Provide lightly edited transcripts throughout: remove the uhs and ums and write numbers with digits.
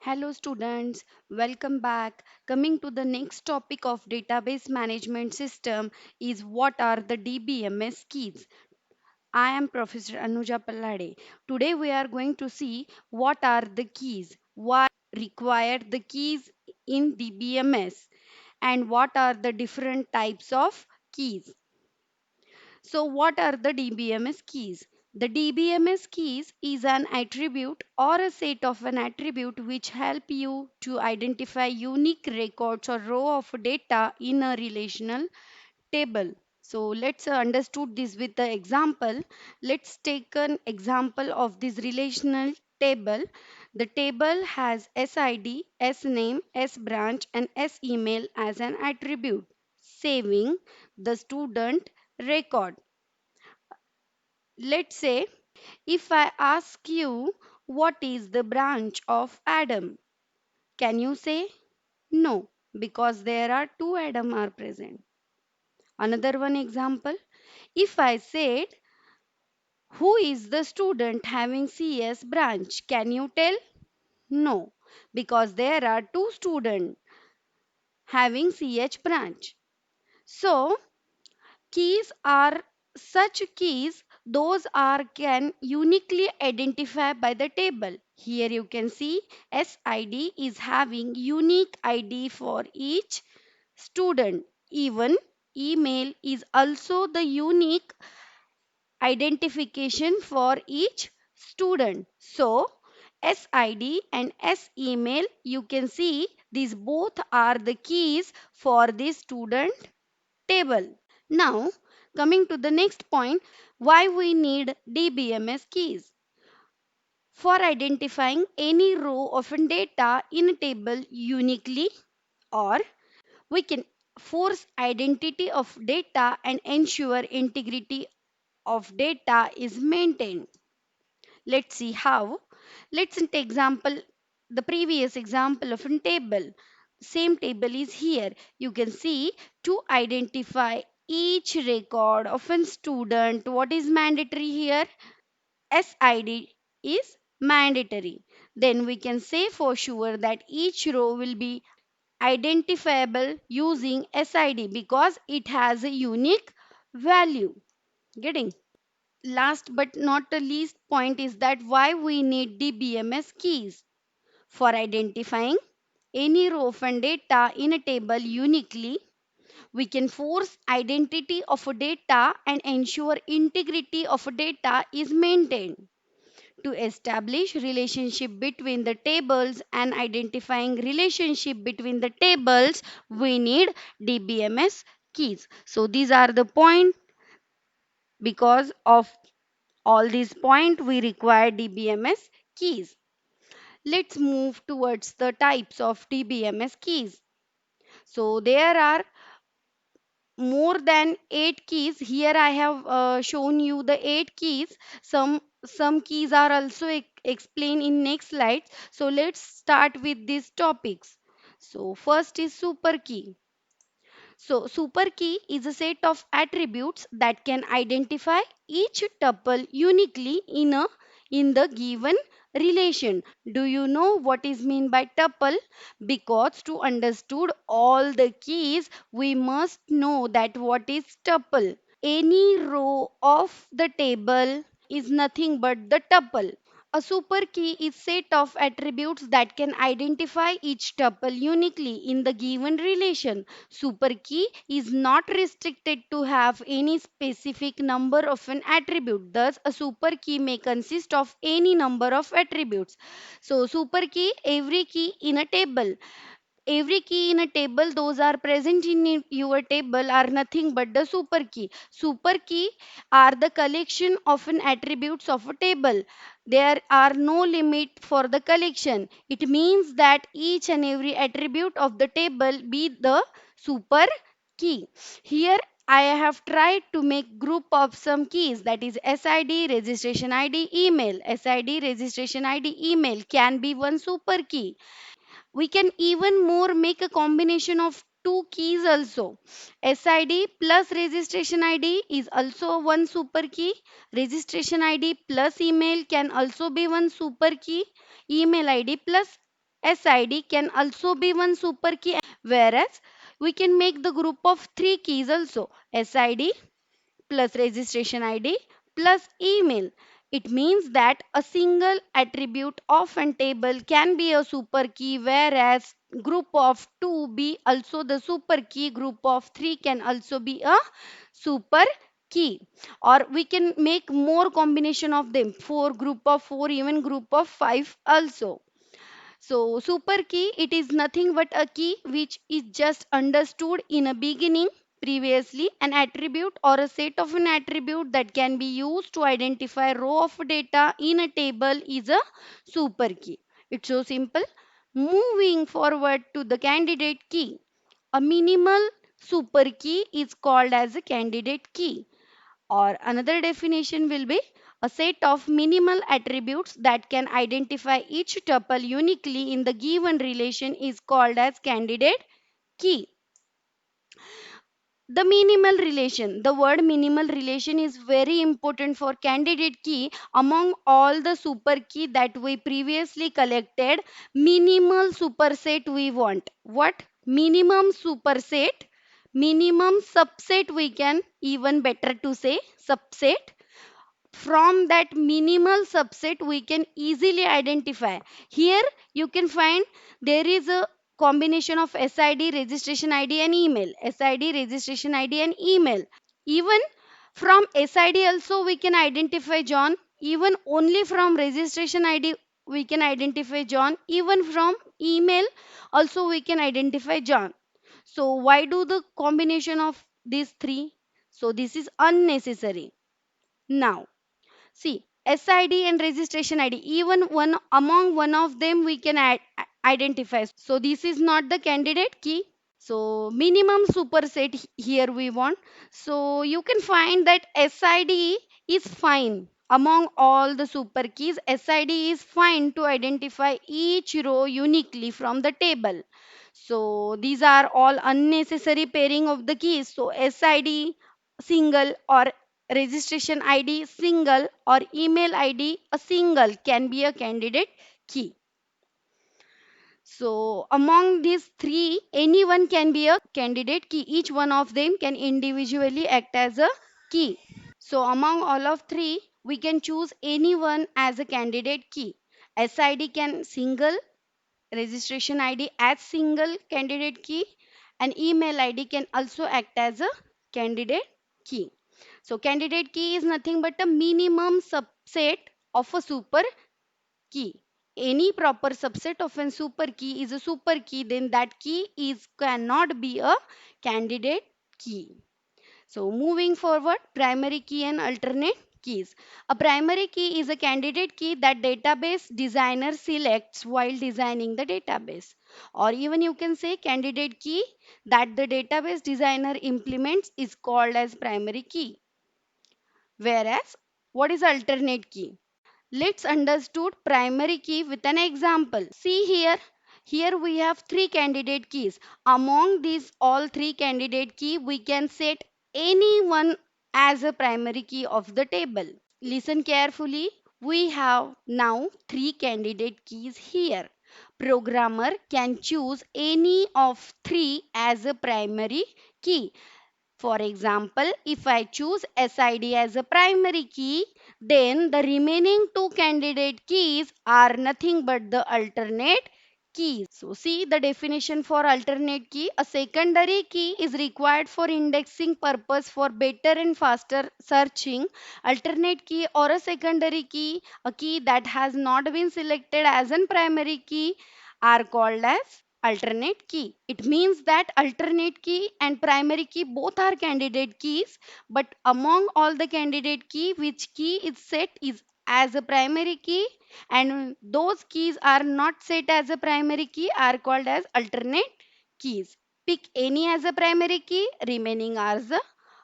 Hello students, welcome back. Coming to the next topic of database management system is what are the DBMS keys. I am Professor Anuja Pallade. Today we are going to see what are the keys, why required the keys in DBMS and what are the different types of keys. So, what are the DBMS keys? The DBMS keys is an attribute or a set of an attribute which help you to identify unique records or row of data in a relational table. So let's understood this with the example. Let's take an example of this relational table. The table has SID, SName, SBranch and SEmail as an attribute, saving the student record. Let's say if I ask you what is the branch of Adam, can you say no because there are two Adam are present. Another one example, if I said who is the student having CS branch, can you tell no because there are two students having CH branch. So keys are such keys, those are can uniquely identify by the table. Here you can see SID is having unique ID for each student. Even email is also the unique identification for each student. So SID and SEmail, you can see these both are the keys for the student table. Now, coming to the next point, why we need DBMS keys. For identifying any row of data in a table uniquely, or we can force identity of data and ensure integrity of data is maintained. Let's see how. Let's take example the previous example of a table. Same table is here. You can see to identify each record of a student. What is mandatory here? SID is mandatory. Then we can say for sure that each row will be identifiable using SID because it has a unique value. Getting? Last but not the least point is that why we need DBMS keys for identifying any row of data in a table uniquely. We can force identity of a data and ensure integrity of a data is maintained. To establish relationship between the tables and identifying relationship between the tables, we need DBMS keys. So these are the point. Because of all these points, we require DBMS keys. Let's move towards the types of DBMS keys. So there are more than 8 keys. Here I have shown you the 8 keys. Some keys are also explained in next slide. So let's start with these topics. So first is super key. So, super key is a set of attributes that can identify each tuple uniquely in the given relation. Do you know what is mean by tuple? Because to understood all the keys, we must know that what is tuple. Any row of the table is nothing but the tuple. A super key is set of attributes that can identify each tuple uniquely in the given relation. Super key is not restricted to have any specific number of an attribute. Thus, a super key may consist of any number of attributes. So, super key, every key in a table. Every key in a table, those are present in your table, are nothing but the super key. Super key are the collection of an attributes of a table. There are no limit for the collection. It means that each and every attribute of the table be the super key. Here I have tried to make group of some keys, that is SID, registration ID, email. SID, registration ID, email can be one super key. We can even more make a combination of two keys also. SID plus registration ID is also one super key. Registration ID plus email can also be one super key. Email ID plus SID can also be one super key, whereas we can make the group of three keys also. SID plus registration ID plus email. It means that a single attribute of a table can be a super key, whereas group of 2 be also the super key, group of 3 can also be a super key, or we can make more combination of them, 4 group of 4, even group of 5 also. So, super key, it is nothing but a key which is just understood in a beginning previously. An attribute or a set of an attribute that can be used to identify row of data in a table is a super key. It's so simple. Moving forward to the candidate key. A minimal super key is called as a candidate key, or another definition will be a set of minimal attributes that can identify each tuple uniquely in the given relation is called as candidate key. The minimal relation, the word minimal relation is very important for candidate key. Among all the super key that we previously collected, minimal superset we want. What? Minimum superset, minimum subset, we can even better to say subset. From that minimal subset we can easily identify. Here you can find there is a combination of SID, registration ID and email. SID, registration ID and email. Even from SID also we can identify John. Even only from registration ID we can identify John. Even from email also we can identify John. So why do the combination of these three? So this is unnecessary. Now see, SID and registration ID, even one among one of them we can identify. So this is not the candidate key. So minimum superset here we want. So you can find that SID is fine. Among all the super keys, SID is fine to identify each row uniquely from the table. So these are all unnecessary pairing of the keys. So SID single, or registration ID single, or email ID a single can be a candidate key. So among these three, anyone can be a candidate key. Each one of them can individually act as a key. So among all of three, we can choose anyone as a candidate key. SID can single, registration ID as single candidate key, and email ID can also act as a candidate key. So candidate key is nothing but a minimum subset of a super key. Any proper subset of a super key is a super key, then that key is cannot be a candidate key. So moving forward, primary key and alternate keys. A primary key is a candidate key that database designer selects while designing the database. Or even you can say candidate key that the database designer implements is called as primary key. Whereas, what is alternate key? Let's understood primary key with an example. See here. Here we have three candidate keys. Among these all three candidate key, we can set any one as a primary key of the table. Listen carefully. We have now three candidate keys here. Programmer can choose any of three as a primary key. For example, if I choose SID as a primary key, then the remaining two candidate keys are nothing but the alternate keys. So see the definition for alternate key. A secondary key is required for indexing purpose for better and faster searching. Alternate key or a secondary key, a key that has not been selected as a primary key, are called as alternate key. It means that alternate key and primary key both are candidate keys, but among all the candidate key, which key is set is as a primary key, and those keys are not set as a primary key are called as alternate keys. Pick any as a primary key, remaining are the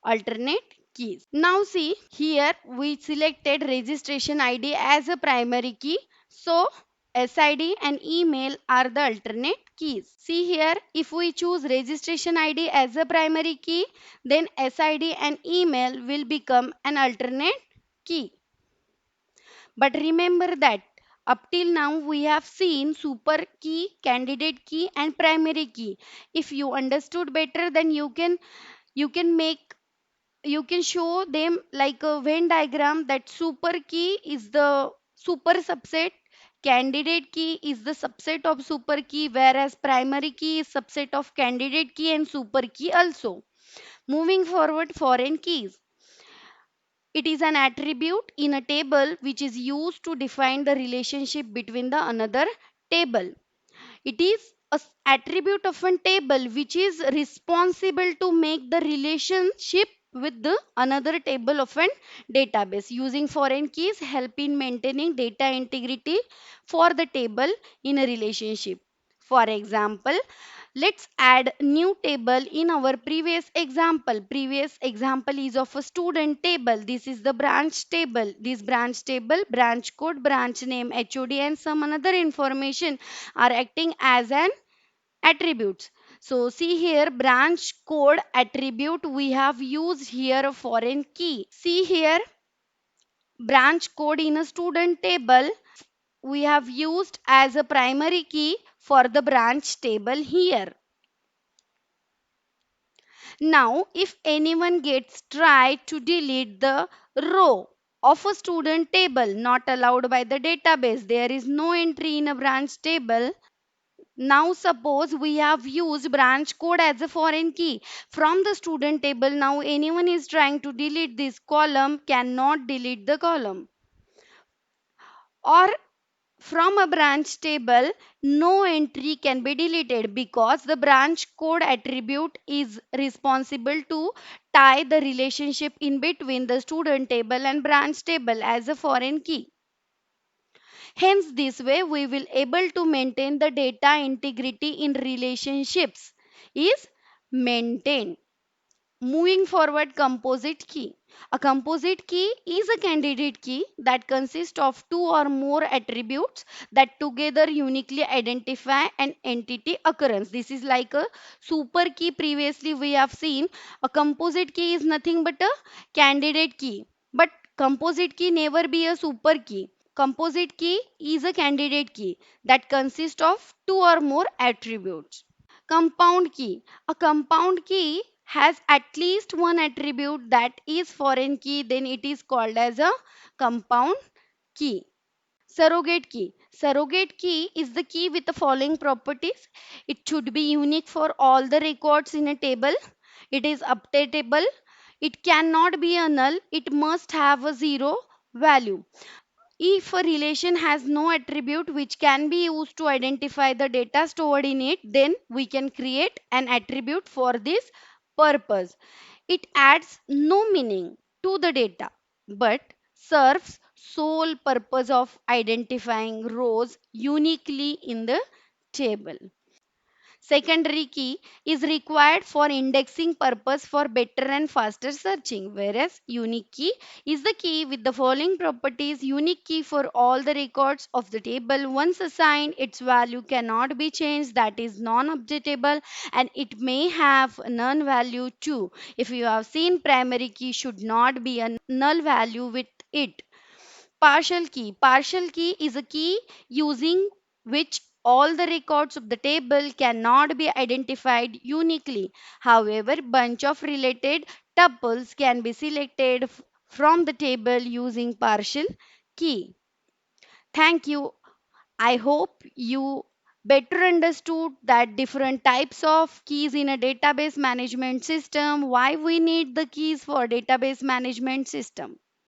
alternate keys. Now see here we selected registration ID as a primary key. So SID and email are the alternate keys. See here, if we choose registration ID as a primary key, then SID and email will become an alternate key. But remember that Up till now, we have seen super key, candidate key, and primary key. If you understood better, then you can make you can show them like a Venn diagram that super key is the super subset, candidate key is the subset of super key, whereas primary key is subset of candidate key and super key also. Moving forward, foreign keys. It is an attribute in a table which is used to define the relationship between the another table. It is a attribute of a table which is responsible to make the relationship with the another table of an database. Using foreign keys help in maintaining data integrity for the table in a relationship. For example, let's add new table in our previous example. Previous example is of a student table. This is the branch table. This branch table, branch code, branch name, HOD and some another information are acting as an attributes. So see here branch code attribute we have used here a foreign key. See here branch code in a student table we have used as a primary key for the branch table here. Now, if anyone gets tried to delete the row of a student table not allowed by the database, there is no entry in a branch table. Now, suppose we have used branch code as a foreign key from the student table. Now, anyone is trying to delete this column cannot delete the column. Or from a branch table, no entry can be deleted because the branch code attribute is responsible to tie the relationship in between the student table and branch table as a foreign key. Hence, this way we will able to maintain the data integrity in relationships is maintained. Moving forward, composite key. A composite key is a candidate key that consists of two or more attributes that together uniquely identify an entity occurrence. This is like a super key. Previously, we have seen a composite key is nothing but a candidate key. But composite key never be a super key. Composite key is a candidate key that consists of two or more attributes. Compound key. A compound key has at least one attribute that is foreign key, then it is called as a compound key. Surrogate key. Surrogate key is the key with the following properties. It should be unique for all the records in a table. It is updatable. It cannot be a null. It must have a zero value. If a relation has no attribute which can be used to identify the data stored in it, then we can create an attribute for this purpose. It adds no meaning to the data but serves sole purpose of identifying rows uniquely in the table. Secondary key is required for indexing purpose for better and faster searching, whereas unique key is the key with the following properties. Unique key for all the records of the table. Once assigned, its value cannot be changed, that is non-updatable, and it may have none value too. If you have seen, primary key should not be a null value with it. Partial key. Partial key is a key using which all the records of the table cannot be identified uniquely. However, bunch of related tuples can be selected from the table using partial key. Thank you. I hope you better understood that different types of keys in a database management system, why we need the keys for database management system.